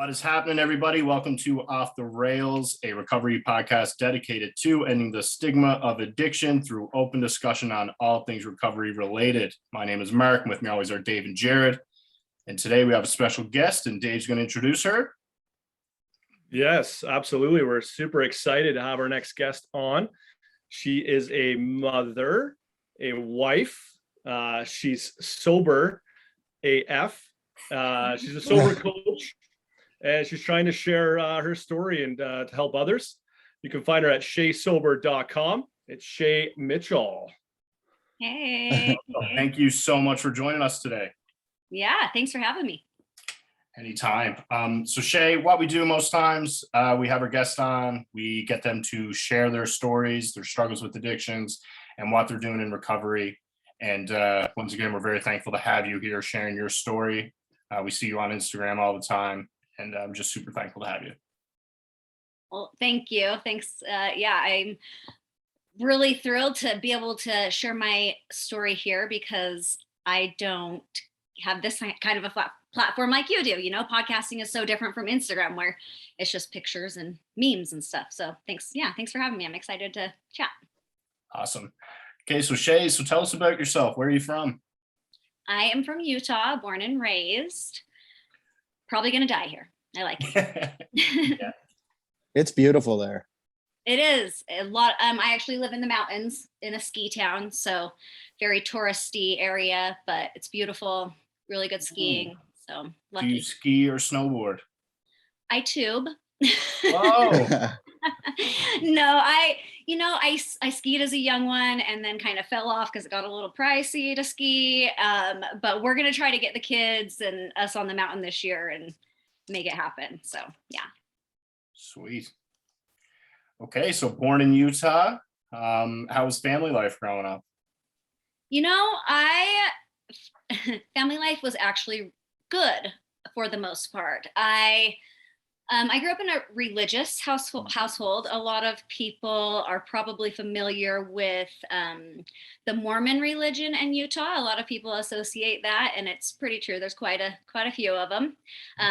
What is happening, everybody? Welcome to Off the Rails, a recovery podcast dedicated to ending the stigma of addiction through open discussion on all things recovery related. My name is Mark, and with me always are Dave and Jared. And today we have a special guest, and Dave's going to introduce her. Yes, absolutely. We're super excited to have our next guest on. She is a mother, a wife. She's sober AF. She's a sober coach. And she's trying to share her story and to help others. You can find her at shaysober.com. It's Shay Mitchell. Hey. Thank you so much for joining us today. Yeah, thanks for having me. Anytime. So Shay, what we do most times, we have our guests on, we get them to share their stories, their struggles with addictions, and what they're doing in recovery. And once again, we're very thankful to have you here sharing your story. We see you on Instagram all the time. And I'm just super thankful to have you. Well, thank you. Thanks. I'm really thrilled to be able to share my story here because I don't have this kind of a platform like you do. You know, podcasting is so different from Instagram where it's just pictures and memes and stuff. So thanks. Yeah, thanks for having me. I'm excited to chat. Awesome. Okay, so Shay, so tell us about yourself. Where are you from? I am from Utah, born and raised. Probably going to die here. I like it. Yeah. It's beautiful there. It is a lot. I actually live in the mountains in a ski town, so very touristy area, but it's beautiful, really good skiing. So lucky. Do you ski or snowboard? I tube. Oh. No, I skied as a young one and then kind of fell off because it got a little pricey to ski. But we're gonna try to get the kids and us on the mountain this year and make it happen. So yeah. Sweet. Okay, so born in Utah. How was family life growing up? You know, family life was actually good for the most part. I grew up in a religious household. A lot of people are probably familiar with the Mormon religion in Utah. A lot of people associate that, and it's pretty true. There's quite a few of them.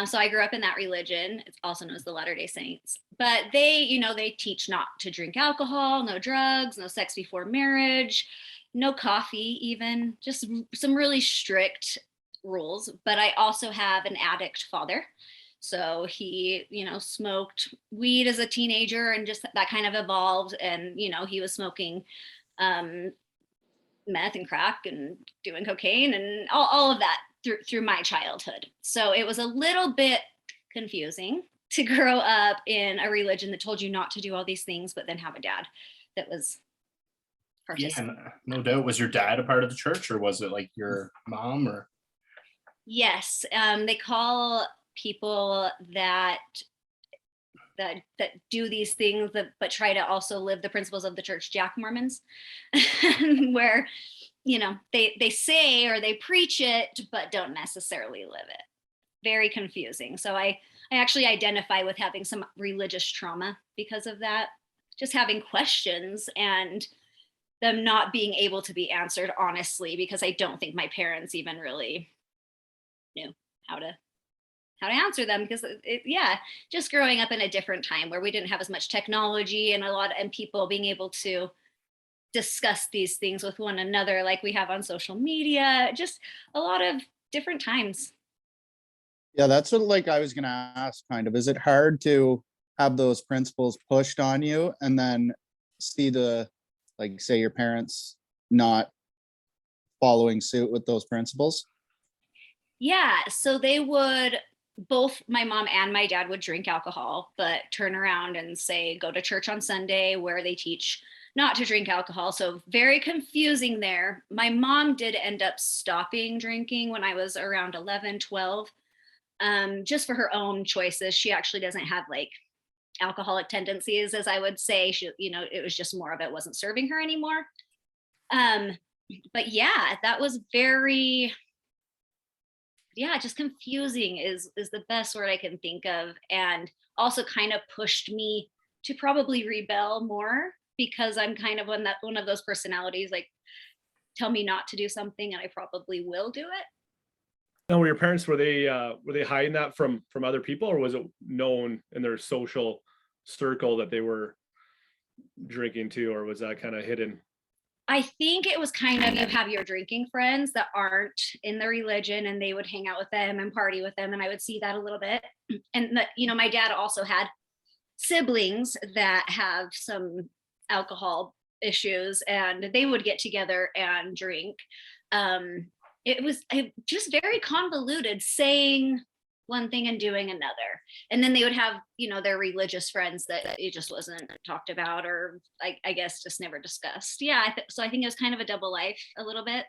So I grew up in that religion. It's also known as the Latter-day Saints. But they teach not to drink alcohol, no drugs, no sex before marriage, no coffee even, just some really strict rules. But I also have an addict father. So he, smoked weed as a teenager and just that kind of evolved. And, he was smoking meth and crack and doing cocaine and all of that through my childhood. So it was a little bit confusing to grow up in a religion that told you not to do all these things, but then have a dad that was Yeah, no doubt. Was your dad a part of the church or was it like your mom or? Yes. They call people that do these things but try to also live the principles of the church Jack Mormons, where they say or they preach it but don't necessarily live it. Very confusing. So I actually identify with having some religious trauma because of that, just having questions and them not being able to be answered honestly, because I don't think my parents even really knew how to answer them, because just growing up in a different time where we didn't have as much technology and people being able to discuss these things with one another like we have on social media, just a lot of different times. Yeah, that's what I was gonna ask kind of. Is it hard to have those principles pushed on you and then see say your parents not following suit with those principles? Yeah, so they would, both my mom and my dad would drink alcohol, but turn around and say, go to church on Sunday where they teach not to drink alcohol. So very confusing there. My mom did end up stopping drinking when I was around 11, 12, just for her own choices. She actually doesn't have alcoholic tendencies, as I would say. She, it was just more of it wasn't serving her anymore. But yeah, that was very, just confusing is the best word I can think of. And also kind of pushed me to probably rebel more, because I'm kind of one of those personalities, tell me not to do something and I probably will do it. Now, were your parents, were they hiding that from other people, or was it known in their social circle that they were drinking too, or was that kind of hidden? I think it was kind of, you have your drinking friends that aren't in the religion, and they would hang out with them and party with them. And I would see that a little bit. And my dad also had siblings that have some alcohol issues, and they would get together and drink. It was just very convoluted, saying one thing and doing another. And then they would have, their religious friends that it just wasn't talked about, or I guess just never discussed. Yeah. So I think it was kind of a double life a little bit.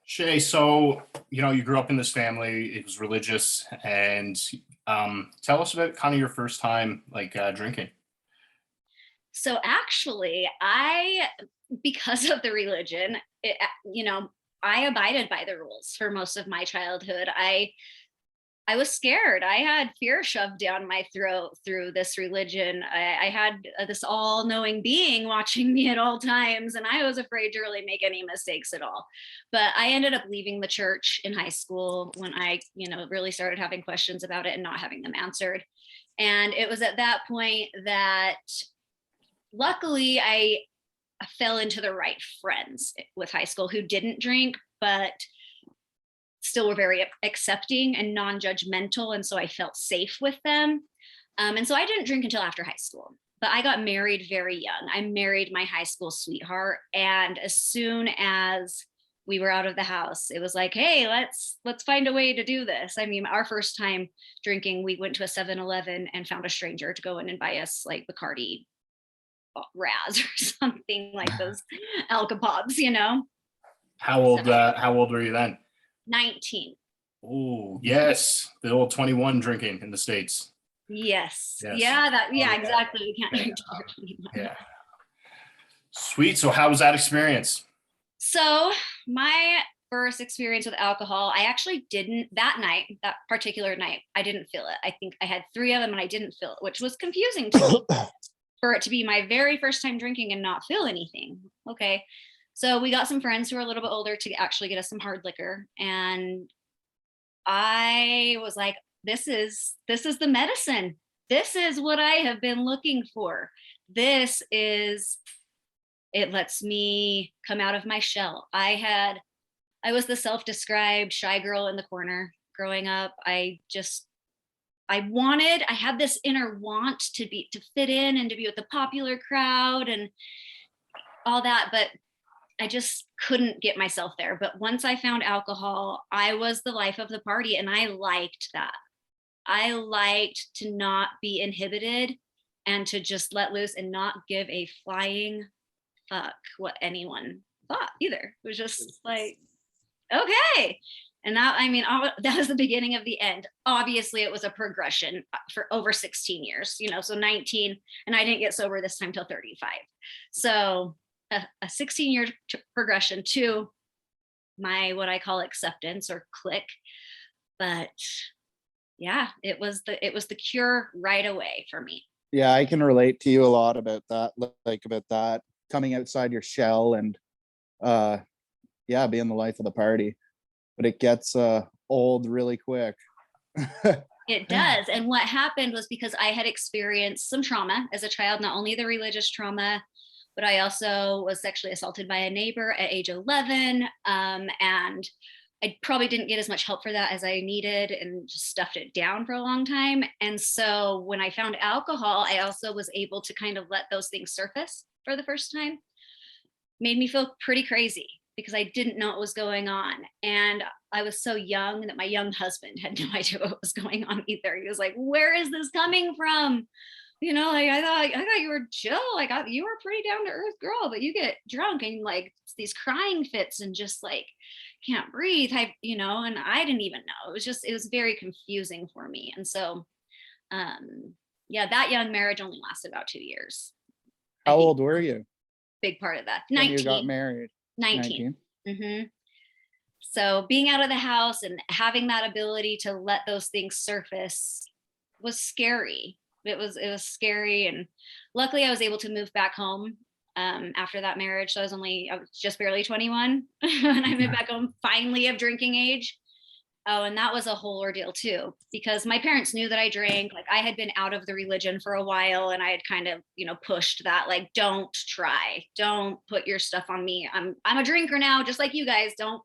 Shay, so you grew up in this family, it was religious, and tell us about kind of your first time drinking. So actually, because of the religion, I abided by the rules for most of my childhood. I was scared. I had fear shoved down my throat through this religion. I had this all-knowing being watching me at all times, and I was afraid to really make any mistakes at all. But I ended up leaving the church in high school when I, really started having questions about it and not having them answered. And it was at that point that luckily I fell into the right friends with high school who didn't drink, but still were very accepting and non-judgmental. And so I felt safe with them. And so I didn't drink until after high school, but I got married very young. I married my high school sweetheart. And as soon as we were out of the house, it was like, hey, let's find a way to do this. I mean, our first time drinking, we went to a 7-Eleven and found a stranger to go in and buy us like Bacardi Raz or something, like those Alka-Pops, How old were you then? 19. Oh, yes. The old 21 drinking in the States. Yes. Yes. Yeah, exactly. We can't drink till we're 21. Yeah. Sweet. So how was that experience? So my first experience with alcohol, I actually didn't, that particular night, I didn't feel it. I think I had 3 of them and I didn't feel it, which was confusing to me for it to be my very first time drinking and not feel anything. Okay. So we got some friends who were a little bit older to actually get us some hard liquor. And I was like, this is the medicine. This is what I have been looking for. It lets me come out of my shell. I was the self-described shy girl in the corner growing up. I had this inner want to fit in and to be with the popular crowd and all that, but I just couldn't get myself there. But once I found alcohol, I was the life of the party, and I liked that. I liked to not be inhibited and to just let loose and not give a flying fuck what anyone thought either. It was just like, okay. And that was the beginning of the end. Obviously, it was a progression for over 16 years, so 19, and I didn't get sober this time till 35. So a 16-year progression to my, what I call acceptance or click. But yeah, it was the cure right away for me. Yeah, I can relate to you a lot about that, about that coming outside your shell and being the life of the party. But it gets old really quick. It does. And what happened was, because I had experienced some trauma as a child, not only the religious trauma, but I also was sexually assaulted by a neighbor at age 11. And I probably didn't get as much help for that as I needed, and just stuffed it down for a long time. And so when I found alcohol, I also was able to kind of let those things surface for the first time. Made me feel pretty crazy because I didn't know what was going on. And I was so young that my young husband had no idea what was going on either. He was like, where is this coming from? I thought you were chill. You were a pretty down to earth girl, but you get drunk and like these crying fits and just like can't breathe. And I didn't even know. It was very confusing for me. And so, that young marriage only lasted about 2 years. How old were you? Big part of that. 19. 19. You got married. 19. Mm-hmm. So being out of the house and having that ability to let those things surface was scary. It was scary. And luckily I was able to move back home after that marriage. So I was just barely 21 when I moved back home, finally of drinking age. Oh, and that was a whole ordeal too, because my parents knew that I drank. Like I had been out of the religion for a while, and I had kind of, pushed that, like, don't put your stuff on me. I'm a drinker now, just like you guys. Don't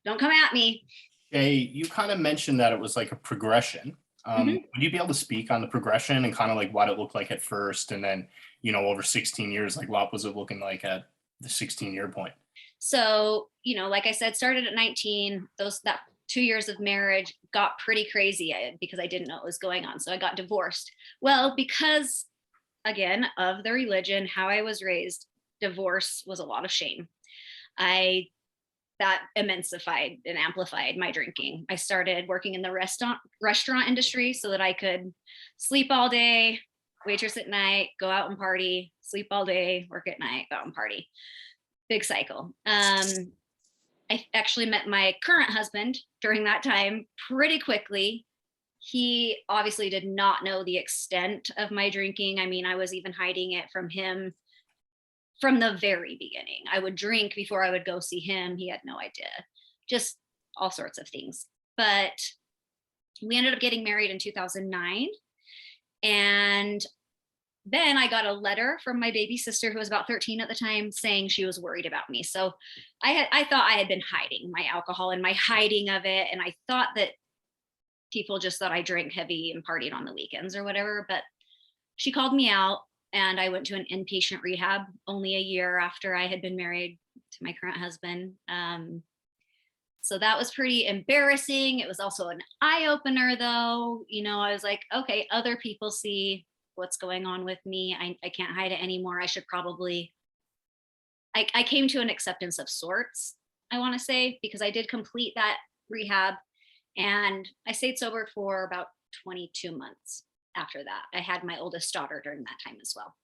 come at me. Jay, you kind of mentioned that it was like a progression. Mhm. Would you be able to speak on the progression and kind of like what it looked like at first, and then, over 16 years, like what was it looking like at the 16-year point? So, like I said, started at 19. That 2 years of marriage got pretty crazy because I didn't know what was going on. So I got divorced. Well, because again, of the religion, how I was raised, divorce was a lot of shame. That immensified and amplified my drinking. I started working in the restaurant industry so that I could sleep all day, waitress at night, go out and party, sleep all day, work at night, go out and party. Big cycle. I actually met my current husband during that time pretty quickly. He obviously did not know the extent of my drinking. I mean, I was even hiding it from him from the very beginning. I would drink before I would go see him. He had no idea. Just all sorts of things. But we ended up getting married in 2009. And then I got a letter from my baby sister, who was about 13 at the time, saying she was worried about me. So I thought I had been hiding my alcohol and my hiding of it. And I thought that people just thought I drank heavy and partied on the weekends or whatever. But she called me out, and I went to an inpatient rehab only a year after I had been married to my current husband. So that was pretty embarrassing. It was also an eye opener, though. I was like, okay, other people see what's going on with me. I can't hide it anymore. I should probably, I came to an acceptance of sorts, I want to say, because I did complete that rehab, and I stayed sober for about 22 months after that. I had my oldest daughter during that time as well.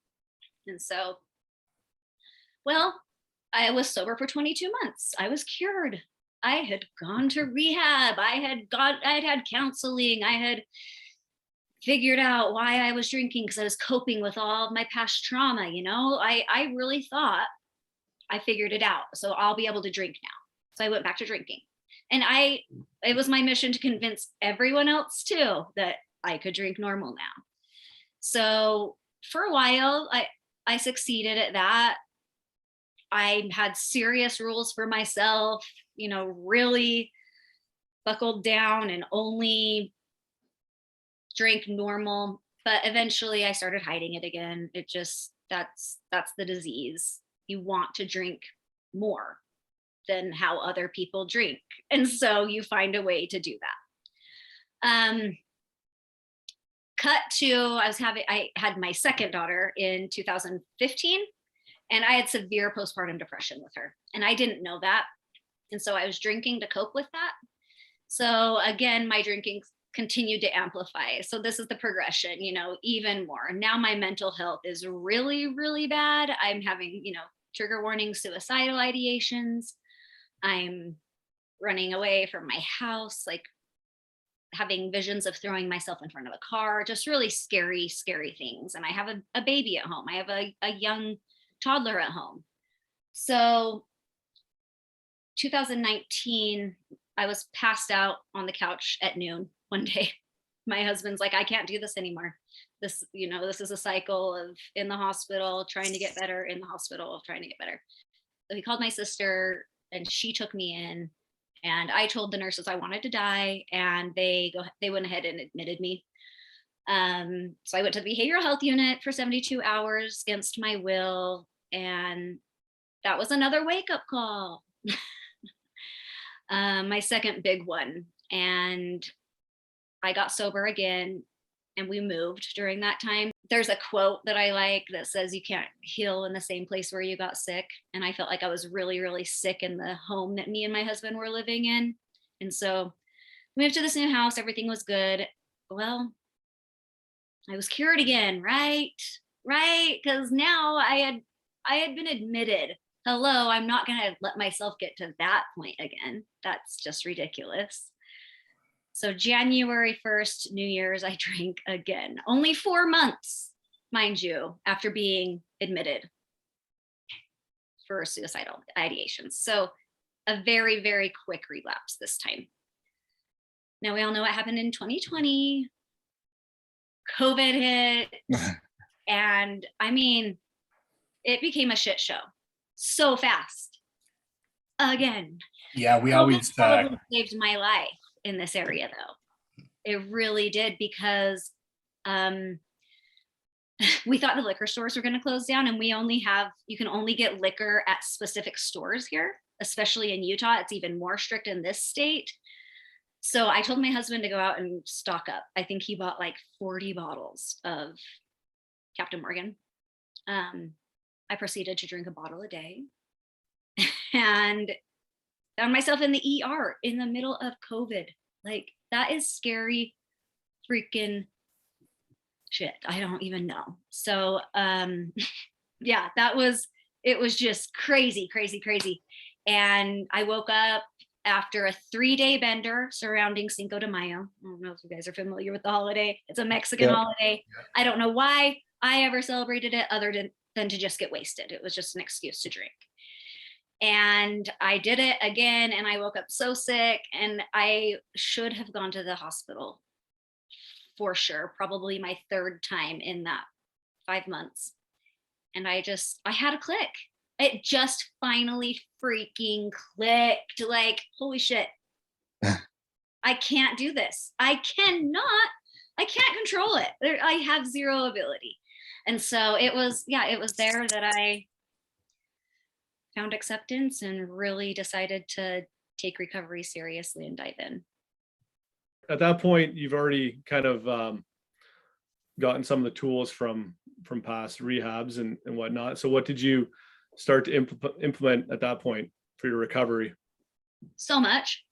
And so, well, I was sober for 22 months. I was cured. I had gone to rehab. I had had counseling. I had figured out why I was drinking because I was coping with all of my past trauma. I really thought I figured it out. So I'll be able to drink now. So I went back to drinking. And it was my mission to convince everyone else too that I could drink normal now. So for a while, I succeeded at that. I had serious rules for myself, really buckled down and only drank normal. But eventually I started hiding it again. It just, that's the disease. You want to drink more than how other people drink. And so you find a way to do that. Cut to, I had my second daughter in 2015, and I had severe postpartum depression with her. And I didn't know that. And so I was drinking to cope with that. So again, my drinking continued to amplify. So this is the progression, even more. Now my mental health is really, really bad. I'm having, trigger warning, suicidal ideations. I'm running away from my house, like having visions of throwing myself in front of a car, just really scary, scary things. And I have a baby at home. I have a young toddler at home. So 2019, I was passed out on the couch at noon one day. My husband's like, I can't do this anymore. This is a cycle of in the hospital, trying to get better, in the hospital, trying to get better. So he called my sister, and she took me in, and I told the nurses I wanted to die, and they went ahead and admitted me. So I went to the behavioral health unit for 72 hours against my will, and that was another wake-up call. My second big one. And I got sober again, and we moved during that time. There's a quote that I like that says, you can't heal in the same place where you got sick. And I felt like I was really, really sick in the home that me and my husband were living in. And so we moved to this new house. Everything was good. Well, I was cured again, right? Because now I had been admitted. Hello, I'm not going to let myself get to that point again. That's just ridiculous. So January 1st, New Year's, I drank again. Only 4 months, mind you, after being admitted. for suicidal ideations. So a very, very quick relapse this time. Now we all know what happened in 2020. COVID hit. And I mean, it became a shit show so fast. Again. Yeah, we COVID always probably saved my life in this area though. It really did, because we thought the liquor stores were going to close down, and you can only get liquor at specific stores here, especially in Utah. It's even more strict in this state. So I told my husband to go out and stock up. I think he bought like 40 bottles of Captain Morgan. I proceeded to drink a bottle a day and found myself in the ER in the middle of COVID. Like, that is scary freaking shit. I don't even know. So yeah, it was just crazy, crazy, crazy. And I woke up after a 3-day bender surrounding Cinco de Mayo. I don't know if you guys are familiar with the holiday. It's a Mexican holiday. I don't know why I ever celebrated it other than to just get wasted. It was just an excuse to drink. And I did it again, and I woke up so sick, and I should have gone to the hospital for sure, probably my 3rd time in that 5 months. And I had a click. It just finally freaking clicked. Like, holy shit. I can't do this. I can't control it. I have zero ability. And so it was there that I found acceptance and really decided to take recovery seriously and dive in. At that point, you've already kind of gotten some of the tools from past rehabs and whatnot. So what did you start to implement at that point for your recovery? So much.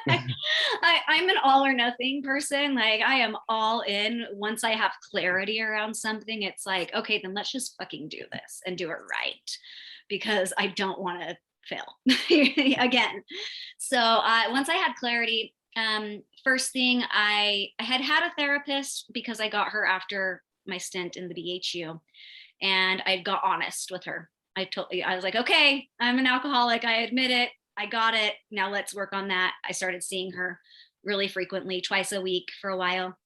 I'm an all or nothing person. Like, I am all in. Once I have clarity around something, it's like, okay, then let's just fucking do this and do it right, because I don't want to fail again. So once I had clarity, first thing, I had a therapist because I got her after my stint in the BHU, and I got honest with her. I was like, okay, I'm an alcoholic. I admit it. I got it. Now let's work on that. I started seeing her really frequently, twice a week for a while.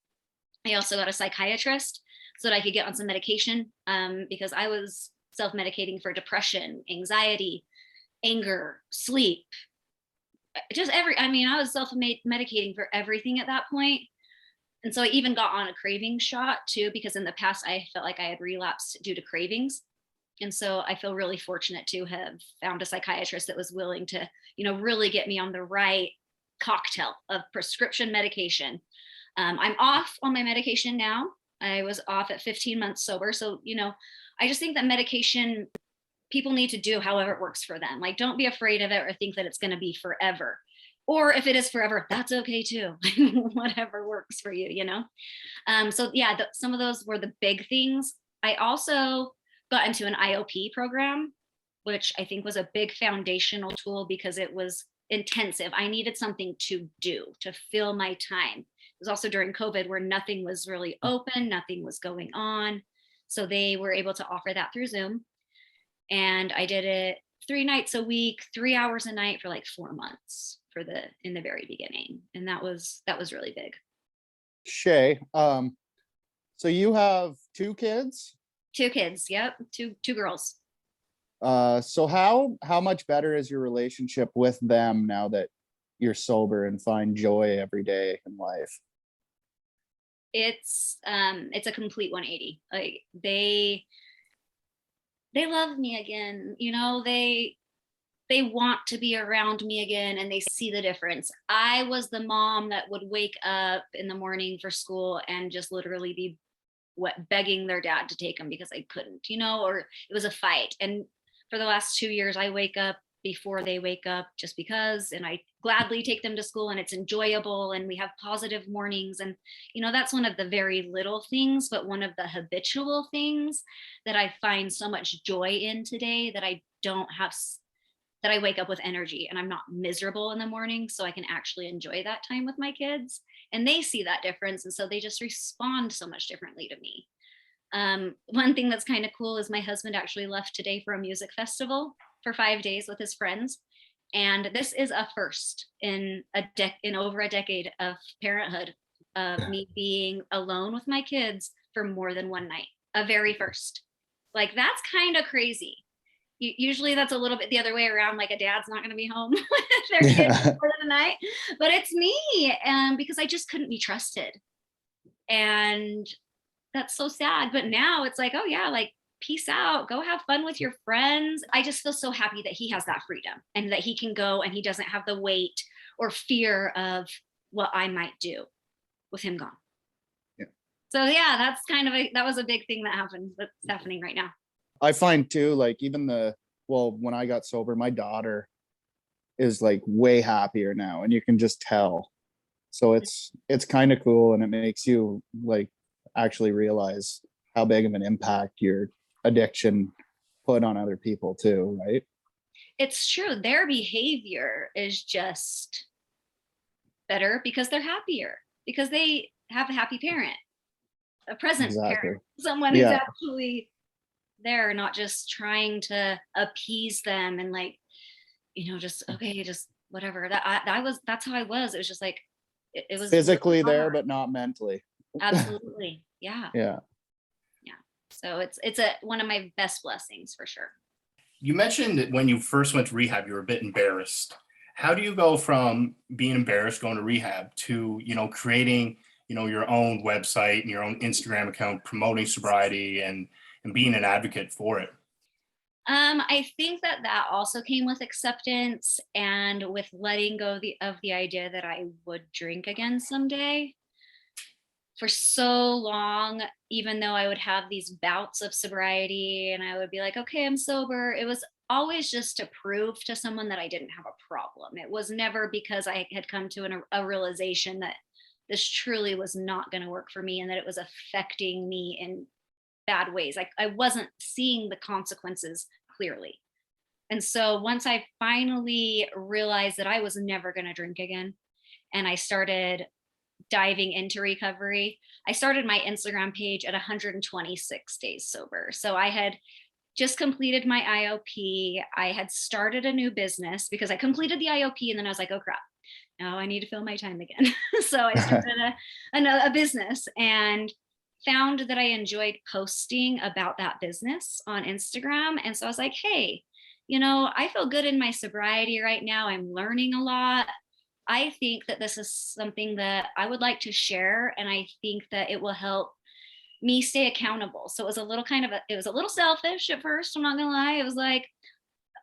I also got a psychiatrist so that I could get on some medication, because I was self-medicating for depression, anxiety, anger, sleep, I was self-medicating for everything at that point. And so I even got on a craving shot too, because in the past I felt like I had relapsed due to cravings. And so I feel really fortunate to have found a psychiatrist that was willing to, really get me on the right cocktail of prescription medication. I'm off on my medication now. I was off at 15 months sober. So, I just think that medication, people need to do however it works for them. Like, don't be afraid of it or think that it's going to be forever. Or if it is forever, that's okay too. Whatever works for you, So yeah, some of those were the big things. I also got into an IOP program, which I think was a big foundational tool because it was intensive. I needed something to do to fill my time. It was also during COVID where nothing was really open, nothing was going on. So they were able to offer that through Zoom. And I did it 3 nights a week, 3 hours a night for like 4 months in the very beginning. And that was really big. Shay, so you have 2 kids? 2 kids. Yep. Two girls. So how much better is your relationship with them now that you're sober and find joy every day in life? It's a complete 180. Like, they love me again. They want to be around me again, and they see the difference. I was the mom that would wake up in the morning for school and just literally be begging their dad to take them because I couldn't, or it was a fight. And for the last 2 years, I wake up before they wake up just because, and I gladly take them to school, and it's enjoyable, and we have positive mornings. And, that's one of the very little things, but one of the habitual things that I find so much joy in today that I don't have, that I wake up with energy and I'm not miserable in the morning, so I can actually enjoy that time with my kids. And they see that difference. And so they just respond so much differently to me. One thing that's kind of cool is my husband actually left today for a music festival for 5 days with his friends. And this is a first in over a decade of parenthood, of me being alone with my kids for more than one night. A very first. Like, that's kind of crazy. Usually that's a little bit the other way around. Like, a dad's not going to be home with their kids for the night, but it's me. Because I just couldn't be trusted. And that's so sad. But now it's like, oh yeah, like, peace out, go have fun with your friends. I just feel so happy that he has that freedom and that he can go and he doesn't have the weight or fear of what I might do with him gone. Yeah. So yeah, that's that was a big thing that's happening right now. I find too, like, even when I got sober, my daughter is like way happier now, and you can just tell. So it's kind of cool, and it makes you like actually realize how big of an impact your addiction put on other people too, right? It's true. Their behavior is just better because they're happier, because they have a happy parent, a present parent, someone who's actually there, not just trying to appease them and like, just okay, just whatever. That's how I was. It was just like it was physically really there, but not mentally. Absolutely. Yeah. Yeah. So it's one of my best blessings for sure. You mentioned that when you first went to rehab, you were a bit embarrassed. How do you go from being embarrassed going to rehab to, creating, your own website and your own Instagram account, promoting sobriety and being an advocate for it? I think that also came with acceptance and with letting go of the idea that I would drink again someday. For so long, even though I would have these bouts of sobriety and I would be like, okay, I'm sober, it was always just to prove to someone that I didn't have a problem. It was never because I had come to a realization that this truly was not going to work for me and that it was affecting me in bad ways. I wasn't seeing the consequences clearly. And so once I finally realized that I was never going to drink again, and I started diving into recovery, I started my Instagram page at 126 days sober. So I had just completed my IOP. I had started a new business because I completed the IOP and then I was like, oh crap, now I need to fill my time again. So I started a business and found that I enjoyed posting about that business on Instagram. And so I was like, hey, I feel good in my sobriety right now. I'm learning a lot. I think that this is something that I would like to share. And I think that it will help me stay accountable. So it was a little selfish at first. I'm not going to lie. It was like,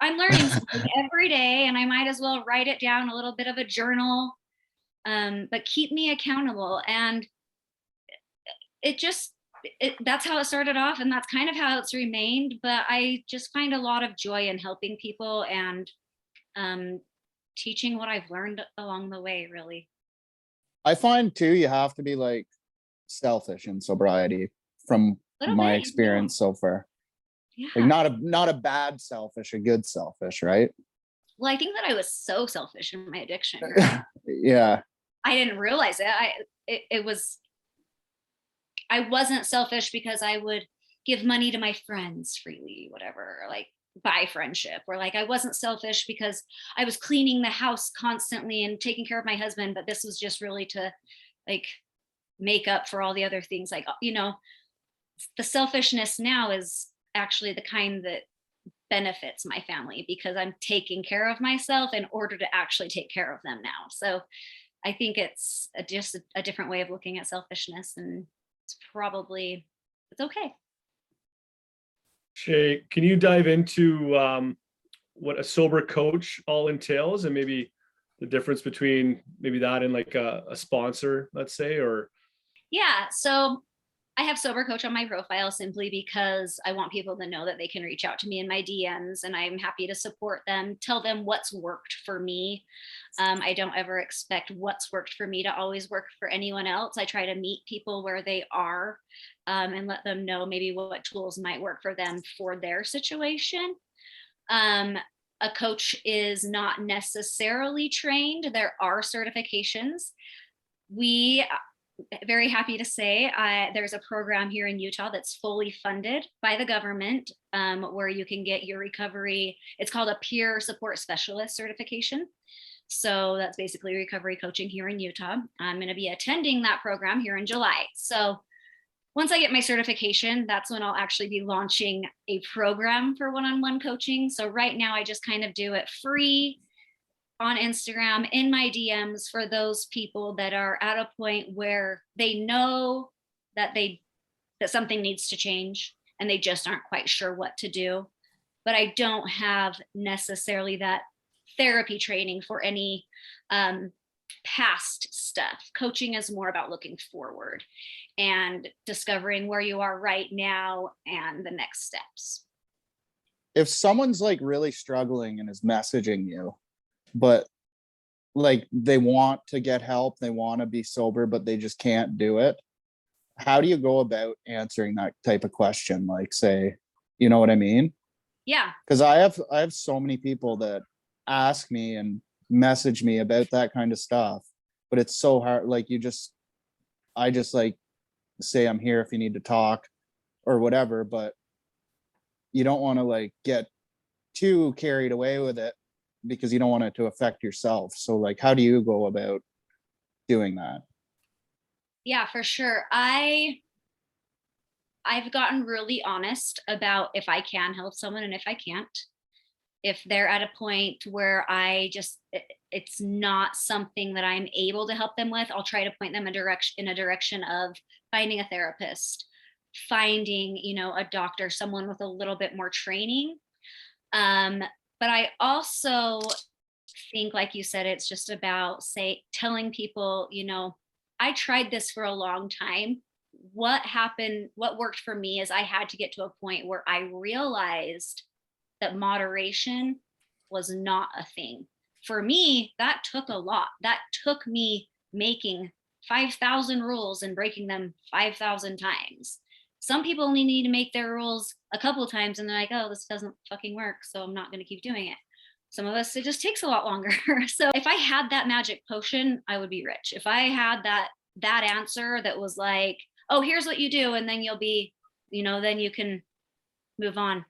I'm learning something every day and I might as well write it down, a little bit of a journal, but keep me accountable. And that's how it started off. And that's kind of how it's remained. But I just find a lot of joy in helping people and teaching what I've learned along the way, really. I find too, you have to be like selfish in sobriety from my experience so far. Yeah. Like not a bad selfish, a good selfish, right? Well, I think that I was so selfish in my addiction. Yeah. I didn't realize it. I wasn't selfish because I would give money to my friends freely, whatever, like buy friendship, or like I wasn't selfish because I was cleaning the house constantly and taking care of my husband, but this was just really to like make up for all the other things. Like, the selfishness now is actually the kind that benefits my family because I'm taking care of myself in order to actually take care of them now. So I think it's just a different way of looking at selfishness, and it's okay. Shay, can you dive into what a sober coach all entails and maybe the difference between maybe that and like a sponsor, let's say, or? Yeah. So I have sober coach on my profile simply because I want people to know that they can reach out to me in my DMs and I'm happy to support them, tell them what's worked for me. I don't ever expect what's worked for me to always work for anyone else. I try to meet people where they are and let them know maybe what tools might work for them for their situation. A coach is not necessarily trained. There are certifications. We very happy to say there's a program here in Utah that's fully funded by the government, where you can get your recovery. It's called a peer support specialist certification. So that's basically recovery coaching here in Utah. I'm going to be attending that program here in July. So once I get my certification, that's when I'll actually be launching a program for one-on-one coaching. So right now I just kind of do it free on Instagram in my DMs for those people that are at a point where they know that that something needs to change and they just aren't quite sure what to do. But I don't have necessarily that therapy training for any past stuff. Coaching is more about looking forward and discovering where you are right now and the next steps. If someone's like really struggling and is messaging you, but like they want to get help, they want to be sober, but they just can't do it, how do you go about answering that type of question? Like, say, you know what I mean? Yeah. Because I have so many people that ask me and message me about that kind of stuff, but it's so hard. Like I just like say I'm here if you need to talk or whatever, but you don't want to like get too carried away with it because you don't want it to affect yourself. So like, how do you go about doing that? Yeah, for sure. I've gotten really honest about if I can help someone and if I can't. If they're at a point where it's not something that I'm able to help them with, I'll try to point them in a direction of finding a therapist, finding, a doctor, someone with a little bit more training. But I also think, like you said, it's just about telling people, I tried this for a long time. What worked for me is I had to get to a point where I realized that moderation was not a thing. For me, that took a lot. That took me making 5,000 rules and breaking them 5,000 times. Some people only need to make their rules a couple of times and they're like, oh, this doesn't fucking work, so I'm not going to keep doing it. Some of us, it just takes a lot longer. So if I had that magic potion, I would be rich. If I had that answer that was like, oh, here's what you do, and then you'll be, then you can move on,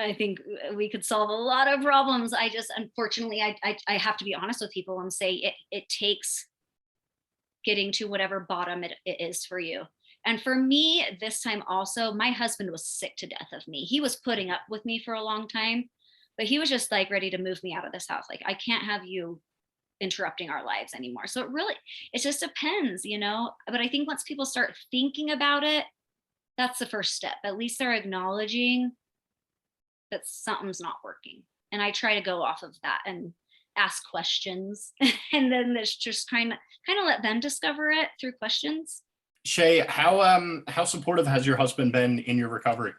I think we could solve a lot of problems. Unfortunately, I have to be honest with people and say it takes getting to whatever bottom it is for you. And for me, this time also, my husband was sick to death of me. He was putting up with me for a long time, but he was just like ready to move me out of this house. Like, I can't have you interrupting our lives anymore. So it just depends, but I think once people start thinking about it, that's the first step. At least they're acknowledging that something's not working. And I try to go off of that and ask questions. And then there's just kind of let them discover it through questions. Shay, how supportive has your husband been in your recovery?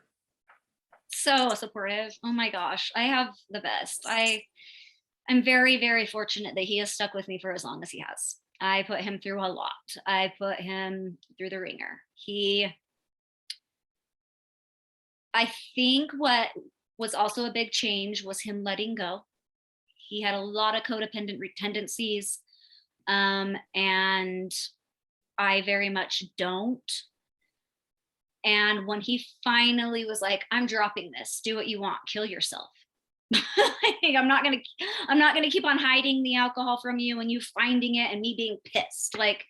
So supportive. Oh my gosh, I have the best. I'm very, very fortunate that he has stuck with me for as long as he has. I put him through a lot. I put him through the ringer. I think what was also a big change was him letting go. He had a lot of codependent tendencies, and I very much don't. And when he finally was like, I'm dropping this, do what you want, kill yourself. I'm not gonna keep on hiding the alcohol from you and you finding it and me being pissed. Like,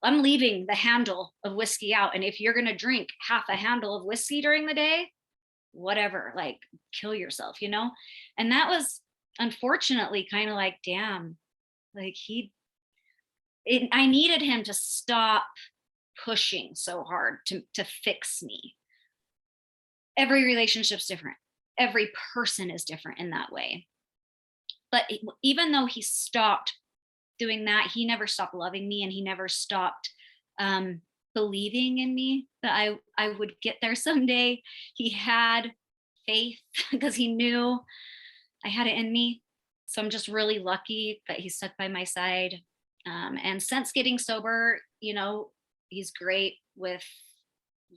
I'm leaving the handle of whiskey out. And if you're gonna drink half a handle of whiskey during the day, whatever, like, kill yourself, And that was unfortunately kind of like, damn, like I needed him to stop pushing so hard to fix me. Every relationship's different. Every person is different in that way. But even though he stopped doing that, he never stopped loving me, and he never stopped believing in me that I would get there someday. He had faith because he knew I had it in me. So I'm just really lucky that he stuck by my side. And since getting sober, he's great with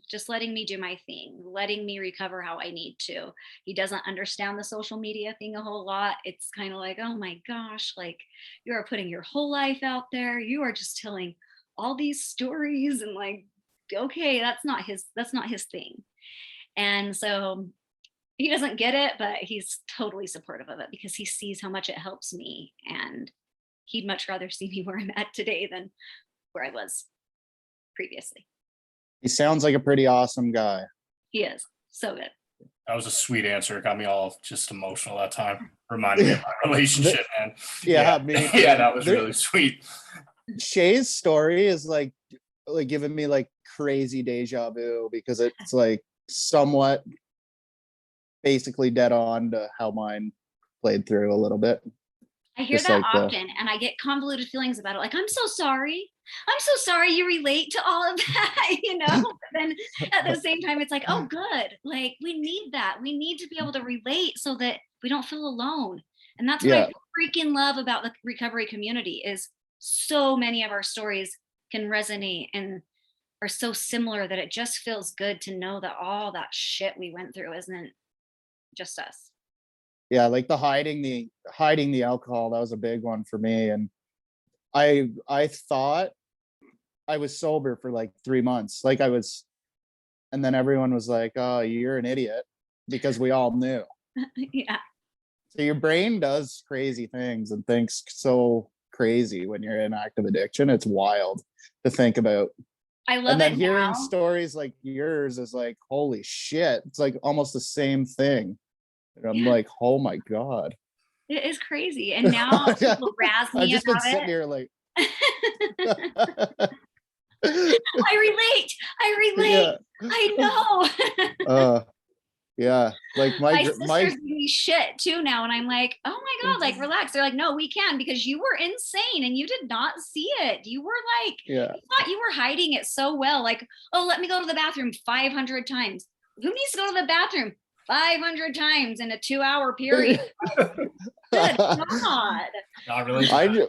just letting me do my thing, letting me recover how I need to. He doesn't understand the social media thing a whole lot. It's kind of like, oh my gosh, like, you are putting your whole life out there. You are just telling all these stories and like, okay, that's not his thing. And so he doesn't get it, but he's totally supportive of it because he sees how much it helps me. And he'd much rather see me where I'm at today than where I was previously. He sounds like a pretty awesome guy. He is so good. That was a sweet answer. It got me all just emotional that time. Reminded me of my relationship, man. Yeah, me too. Yeah, that was really sweet. Shay's story is like giving me like crazy deja vu because it's like somewhat basically dead on to how mine played through a little bit. I hear Just that like the- often and I get convoluted feelings about it. Like, I'm so sorry. I'm so sorry you relate to all of that, you know? But then at the same time, it's like, oh, good. Like, we need that. We need to be able to relate so that we don't feel alone. And that's what Yeah. I freaking love about the recovery community is so many of our stories can resonate and are so similar that it just feels good to know that all that shit we went through isn't just us. Yeah, like the hiding the alcohol, that was a big one for me. And I thought I was sober for like 3 months. Like I was, and then everyone was like, oh, you're an idiot, because we all knew. Yeah. So your brain does crazy things and thinks so crazy when you're in active addiction. It's wild to think about. I love And then it hearing now. stories like yours is like, holy shit. It's like almost the same thing. And I'm like, oh my God. It is crazy. And now people razz I've me just been about sitting it. here like, I relate. I know. Yeah, like My sisters give me shit too now, and I'm like, oh my God, like relax. They're like, no, we can, because you were insane and you did not see it. You were like, yeah, you thought you were hiding it so well. Like, oh, let me go to the bathroom 500 times. Who needs to go to the bathroom 500 times in a 2-hour period? Good God. Not really.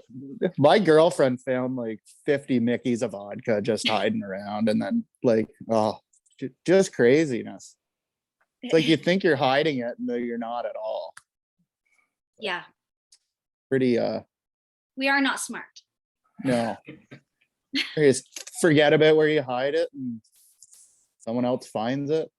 my girlfriend found like 50 Mickeys of vodka just hiding around, and then like, oh, just craziness. It's like you think you're hiding it, no, you're not at all. Yeah, Pretty we are not smart. no. You just forget about where you hide it and someone else finds it.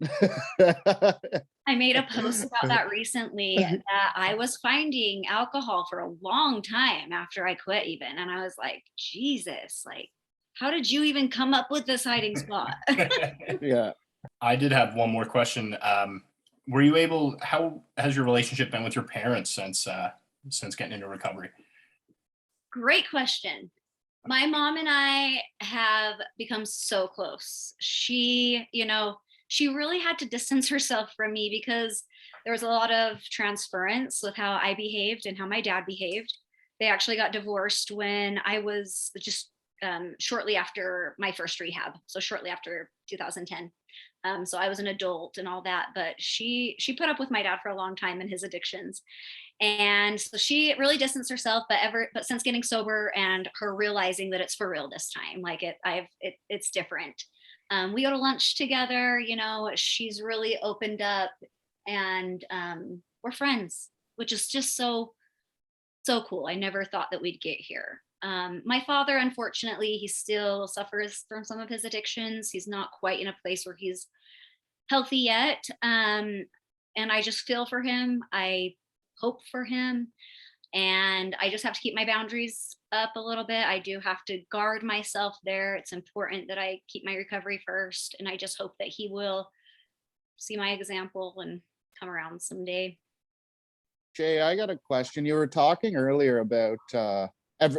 I made a post about that recently that I was finding alcohol for a long time after I quit even. And I was like, Jesus, like, how did you even come up with this hiding spot? Yeah. I did have one more question. Were you able, how has your relationship been with your parents since getting into recovery? Great question. My mom and I have become so close. She really had to distance herself from me because there was a lot of transference with how I behaved and how my dad behaved. They actually got divorced when I was just shortly after my first rehab. So shortly after 2010. So I was an adult and all that, but she put up with my dad for a long time and his addictions. And so she really distanced herself, but since getting sober and her realizing that it's for real this time, like it's different. We go to lunch together, she's really opened up, and we're friends, which is just so cool. I never thought that we'd get here. My father, unfortunately, he still suffers from some of his addictions. He's not quite in a place where he's healthy yet. And I just feel for him. I hope for him. And I just have to keep my boundaries up a little bit. I do have to guard myself there. It's important that I keep my recovery first. And I just hope that he will see my example and come around someday. Shay, I got a question. You were talking earlier about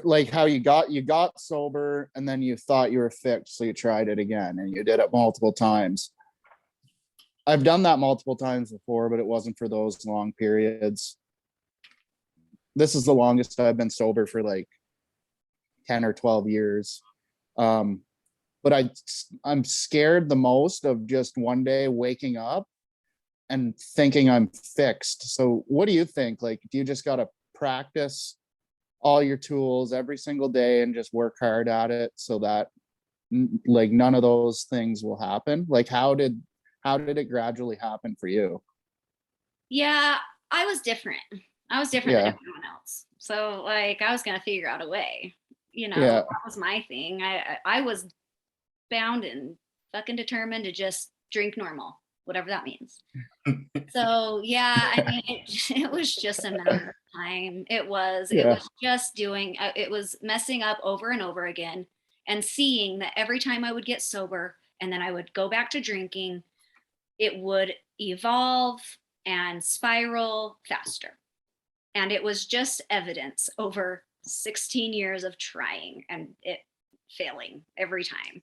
like how you got sober and then you thought you were fixed, so you tried it again and you did it multiple times. I've done that multiple times before, but it wasn't for those long periods. This is the longest I've been sober, for like 10 or 12 years. But I'm scared the most of just one day waking up and thinking I'm fixed. So what do you think? Like, do you just got to practice all your tools every single day and just work hard at it so that like none of those things will happen? Like, how did it gradually happen for you? Yeah, I was different. Than Yeah. everyone else. So like I was going to figure out a way. you know, Yeah. that was my thing. I was bound and fucking determined to just drink normal, whatever that means. So yeah, I mean, it was just a matter of time. It was just doing, it was messing up over and over again, and seeing that every time I would get sober and then I would go back to drinking, it would evolve and spiral faster. And it was just evidence over 16 years of trying and it failing every time.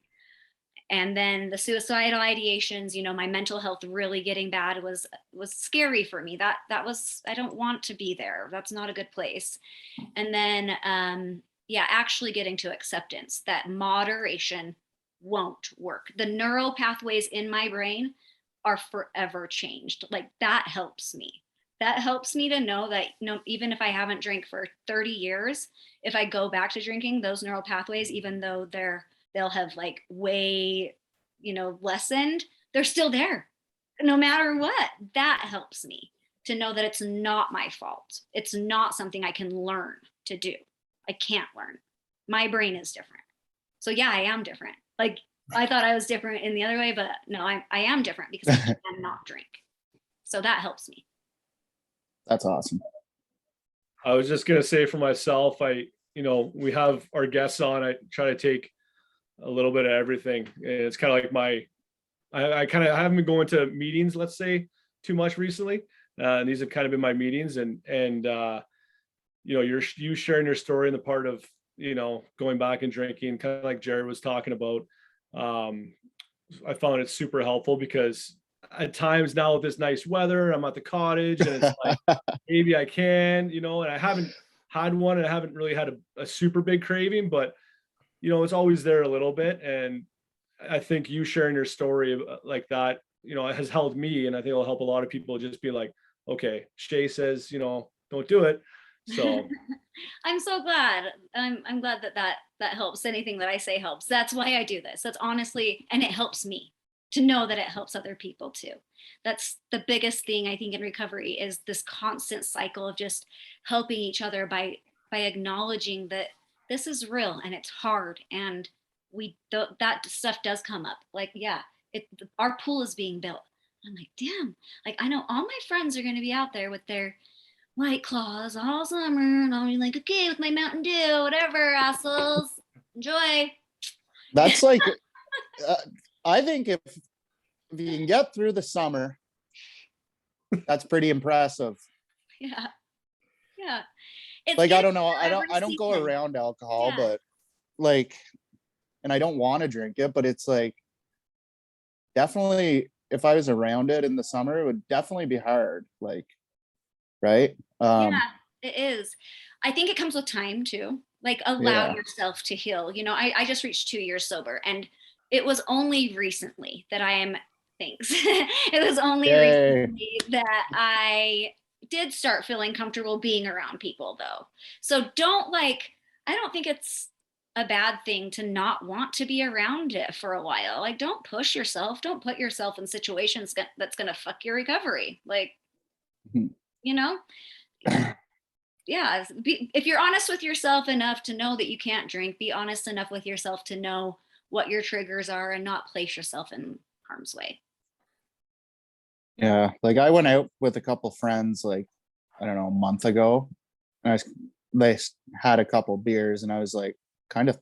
And then the suicidal ideations, you know, my mental health really getting bad was scary for me. That was, I don't want to be there. That's not a good place. And then yeah, actually getting to acceptance that moderation won't work. The neural pathways in my brain are forever changed. Like that helps me. That helps me to know that, you know, even if I haven't drank for 30 years, if I go back to drinking, those neural pathways, even though they'll have like way, you know, lessened, they're still there no matter what. That helps me to know that it's not my fault. It's not something I can learn to do. I can't learn. My brain is different. So yeah, I am different. Like I thought I was different in the other way, but no, I am different because I cannot drink. So that helps me. That's awesome. I was just gonna say for myself, you know, we have our guests on. I try to take a little bit of everything. It's kind of like I kind of haven't been going to meetings, let's say, too much recently. And these have kind of been my meetings, and you know, you sharing your story in the part of, you know, going back and drinking, kind of like Jared was talking about. I found it super helpful because at times now with this nice weather, I'm at the cottage and it's like, maybe I can, you know, and I haven't had one and I haven't really had a super big craving, but you know, it's always there a little bit. And I think you sharing your story like that, you know, it has helped me, and I think it'll help a lot of people just be like, okay, Shay says, you know, don't do it. So I'm so glad. I'm glad that helps. Anything that I say helps. That's why I do this. That's honestly, and it helps me to know that it helps other people too. That's the biggest thing I think in recovery, is this constant cycle of just helping each other by acknowledging that this is real and it's hard, and that stuff does come up. Like, yeah, our pool is being built. I'm like, damn, like I know all my friends are going to be out there with their White Claws all summer, and I'll be like, okay, with my Mountain Dew, whatever, assholes, enjoy. That's like, I think if you can get through the summer, that's pretty impressive. Yeah. It's Like, I don't in know, I every don't go season. around alcohol, Yeah. but like, and I don't want to drink it, but it's like, definitely if I was around it in the summer, it would definitely be hard. Like, right? Yeah, it is. I think it comes with time too. Like allow Yeah. yourself to heal. You know, I just reached 2 years sober, and it was only recently that I am, thanks. It was only Yay. recently that I did start feeling comfortable being around people though. So I don't think it's a bad thing to not want to be around it for a while. Like don't push yourself. Don't put yourself in situations that's going to fuck your recovery. Like, you know? Yeah, if you're honest with yourself enough to know that you can't drink, be honest enough with yourself to know what your triggers are and not place yourself in harm's way. Yeah, like I went out with a couple friends, like, I don't know, a month ago, and they had a couple beers, and I was like, kind of,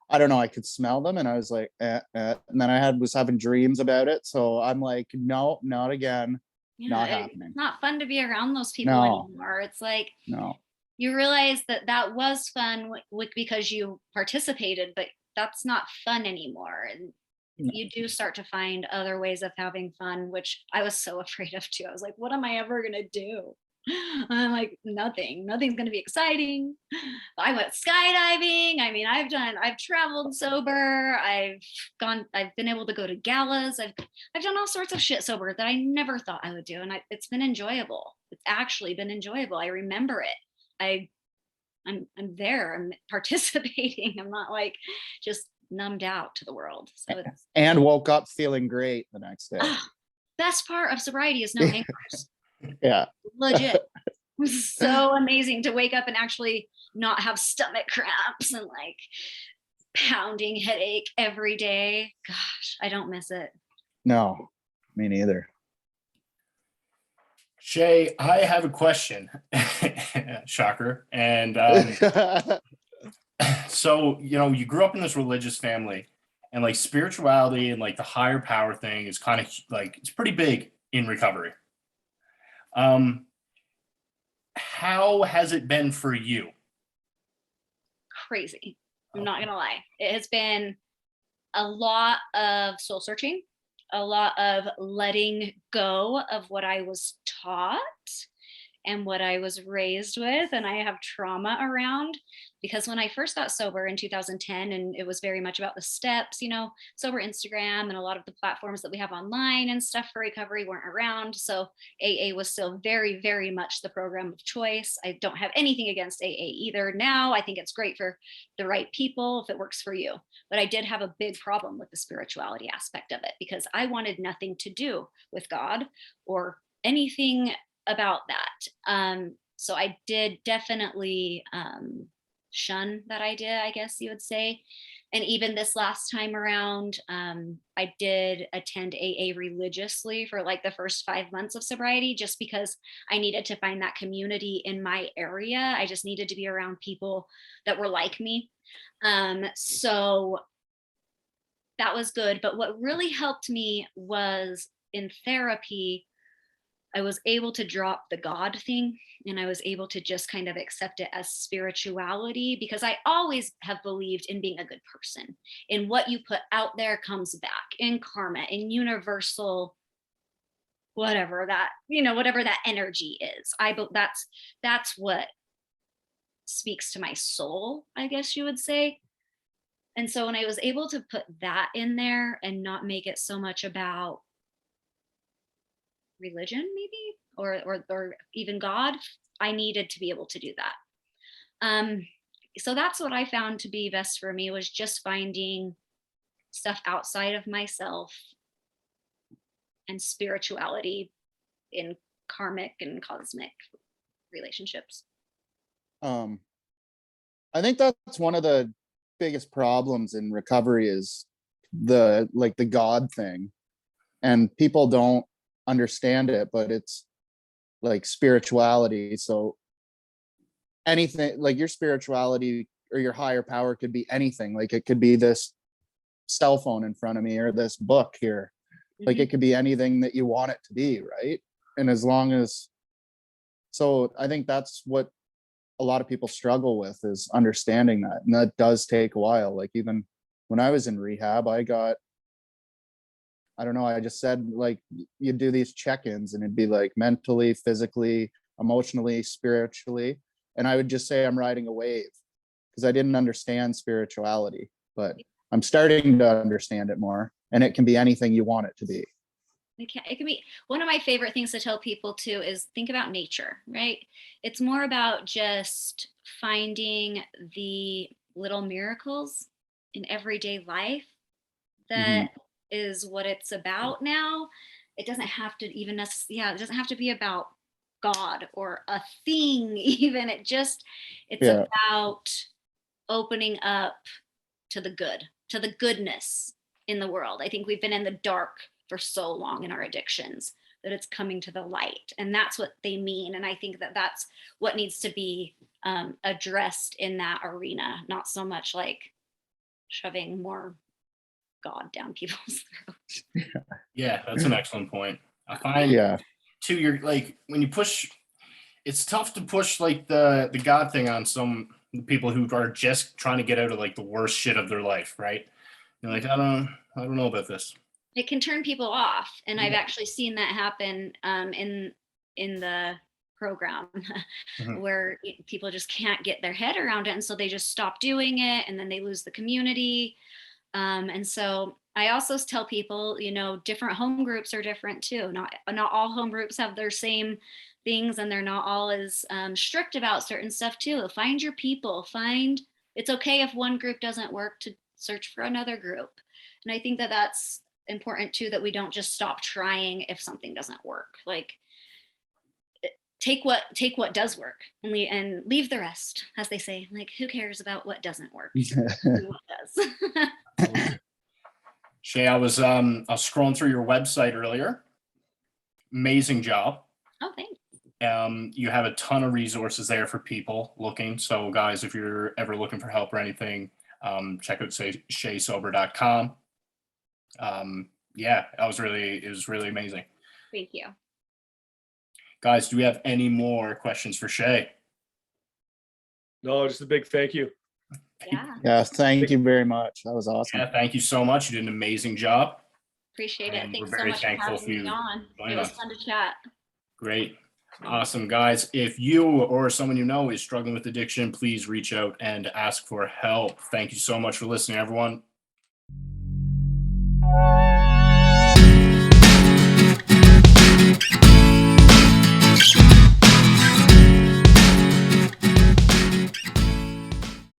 I don't know, I could smell them, and I was like, and then I was having dreams about it, so I'm like, no, not again, Yeah, not happening. it's not fun to be around those people No. anymore. It's like No. you realize that was fun because you participated, but that's not fun anymore. And No. you do start to find other ways of having fun, which I was so afraid of too. I was like, what am I ever gonna do? I'm like, nothing's gonna be exciting. I went skydiving. I mean, I've traveled sober. I've been able to go to galas. I've done all sorts of shit sober that I never thought I would do. And it's been enjoyable. It's actually been enjoyable. I remember it. I'm there. I'm participating. I'm not like just numbed out to the world. So it's And woke up feeling great the next day. Best part of sobriety is no hangovers. Yeah. Legit. So amazing to wake up and actually not have stomach cramps and like pounding headache every day. Gosh, I don't miss it. No, me neither. Shay, I have a question. Shocker. And so, you grew up in this religious family, and like spirituality and like the higher power thing is kind of like, it's pretty big in recovery. How has it been for you? Crazy. I'm not gonna lie. It has been a lot of soul searching, a lot of letting go of what I was taught and what I was raised with, and I have trauma around, because when I first got sober in 2010, and it was very much about the steps, sober Instagram and a lot of the platforms that we have online and stuff for recovery weren't around. So AA was still very, very much the program of choice. I don't have anything against AA either. Now I think it's great for the right people if it works for you. But I did have a big problem with the spirituality aspect of it, because I wanted nothing to do with God or anything about that. So I did definitely shun that idea, I guess you would say. And even this last time around, I did attend AA religiously for like the first 5 months of sobriety, just because I needed to find that community in my area. I just needed to be around people that were like me. So that was good. But what really helped me was in therapy, I was able to drop the God thing, and I was able to just kind of accept it as spirituality, because I always have believed in being a good person. In what you put out there comes back in karma, in universal, whatever that energy is. That's what speaks to my soul, I guess you would say. And so when I was able to put that in there and not make it so much about religion, maybe, or even God, I needed to be able to do that. So that's what I found to be best for me, was just finding stuff outside of myself and spirituality in karmic and cosmic relationships. I think that's one of the biggest problems in recovery, is the God thing, and people don't understand it, but it's like spirituality. So anything, like your spirituality or your higher power could be anything. Like it could be this cell phone in front of me or this book here. Like it could be anything that you want it to be, right? And as long as, so I think that's what a lot of people struggle with, is understanding that. And that does take a while. Like even when I was in rehab, I don't know, I just said, like, you do these check-ins and it'd be like mentally, physically, emotionally, spiritually. And I would just say I'm riding a wave, because I didn't understand spirituality, but I'm starting to understand it more. And it can be anything you want it to be. It can be. One of my favorite things to tell people too is think about nature, right? It's more about just finding the little miracles in everyday life. That is what it's about now. It doesn't have to even it doesn't have to be about God or a thing even. It's about opening up to the good, to the goodness in the world. I think we've been in the dark for so long in our addictions that it's coming to the light, and that's what they mean. And I think that that's what needs to be addressed in that arena, not so much like shoving more God down people's throats. Yeah, that's an excellent point. I find too, you're like, when you push, it's tough to push like the God thing on some people who are just trying to get out of like the worst shit of their life, right? You're like, I don't know about this. It can turn people off, and I've actually seen that happen in the program where people just can't get their head around it, and so they just stop doing it, and then they lose the community. And so I also tell people, different home groups are different too. Not all home groups have their same things, and they're not all as strict about certain stuff too. Find your people. It's okay if one group doesn't work to search for another group. And I think that that's important too, that we don't just stop trying if something doesn't work. Like take what does work and leave the rest, as they say. Like, who cares about what doesn't work? Do what does. Shay, I was scrolling through your website earlier. Amazing job. Oh, thanks. You have a ton of resources there for people looking. So guys, if you're ever looking for help or anything, check out shaysober.com. Yeah, it was really amazing. Thank you. Guys, do we have any more questions for Shay? No, just a big thank you. Yeah, Yeah, thank you very much. That was awesome. Yeah, thank you so much. You did an amazing job. appreciate it. And Thanks we're so very much for thankful having for me you on. joining It was us. fun to chat. Great. Awesome, guys. If you or someone you know is struggling with addiction, please reach out and ask for help. Thank you so much for listening, everyone.